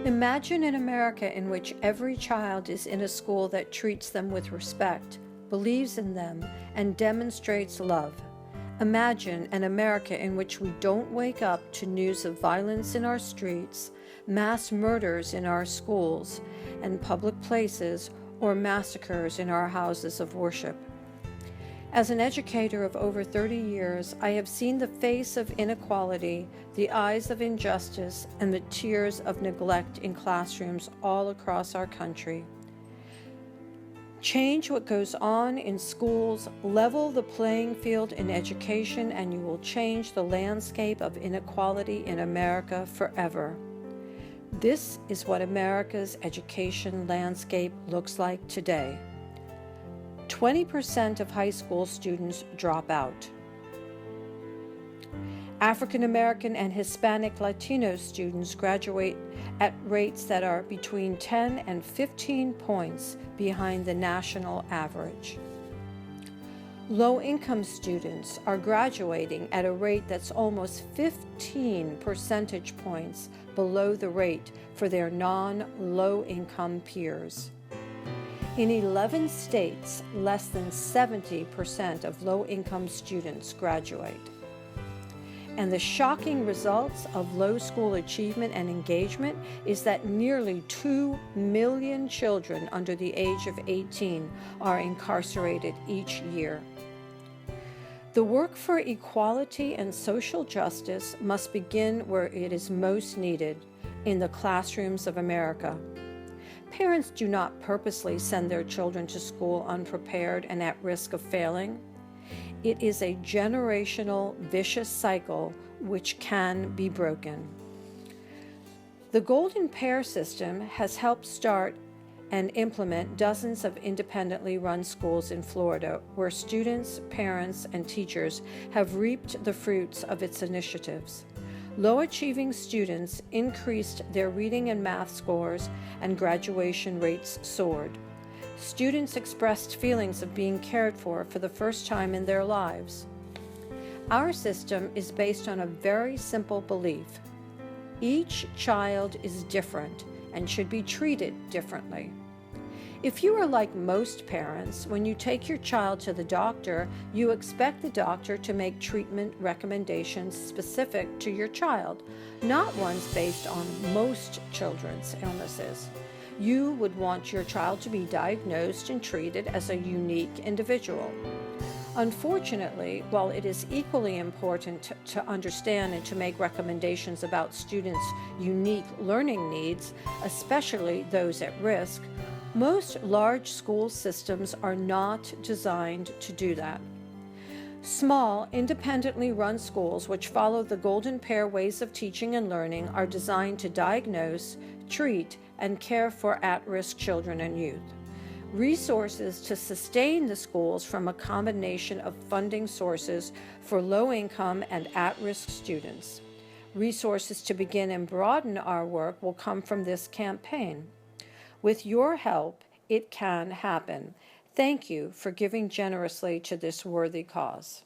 Imagine an America in which every child is in a school that treats them with respect, believes in them, and demonstrates love. Imagine an America in which we don't wake up to news of violence in our streets, mass murders in our schools and public places, or massacres in our houses of worship. As an educator of over 30 years, I have seen the face of inequality, the eyes of injustice, and the tears of neglect in classrooms all across our country. Change what goes on in schools, level the playing field in education, and you will change the landscape of inequality in America forever. This is what America's education landscape looks like today. 20% of high school students drop out. African American and Hispanic Latino students graduate at rates that are between 10 and 15 points behind the national average. Low-income students are graduating at a rate that's almost 15 percentage points below the rate for their non-low-income peers. In 11 states, less than 70% of low-income students graduate. And the shocking results of low school achievement and engagement is that nearly 2 million children under the age of 18 are incarcerated each year. The work for equality and social justice must begin where it is most needed, in the classrooms of America. Parents do not purposely send their children to school unprepared and at risk of failing. It is a generational, vicious cycle which can be broken. The Golden Pair system has helped start and implement dozens of independently run schools in Florida, where students, parents, and teachers have reaped the fruits of its initiatives. Low-achieving students increased their reading and math scores, and graduation rates soared. Students expressed feelings of being cared for the first time in their lives. Our system is based on a very simple belief. Each child is different and should be treated differently. If you are like most parents, when you take your child to the doctor, you expect the doctor to make treatment recommendations specific to your child, not ones based on most children's illnesses. You would want your child to be diagnosed and treated as a unique individual. Unfortunately, while it is equally important to understand and to make recommendations about students' unique learning needs, especially those at risk, most large school systems are not designed to do that. Small, independently run schools which follow the Golden Pair ways of teaching and learning are designed to diagnose, treat, and care for at-risk children and youth. Resources to sustain the schools from a combination of funding sources for low-income and at-risk students. Resources to begin and broaden our work will come from this campaign. With your help, it can happen. Thank you for giving generously to this worthy cause.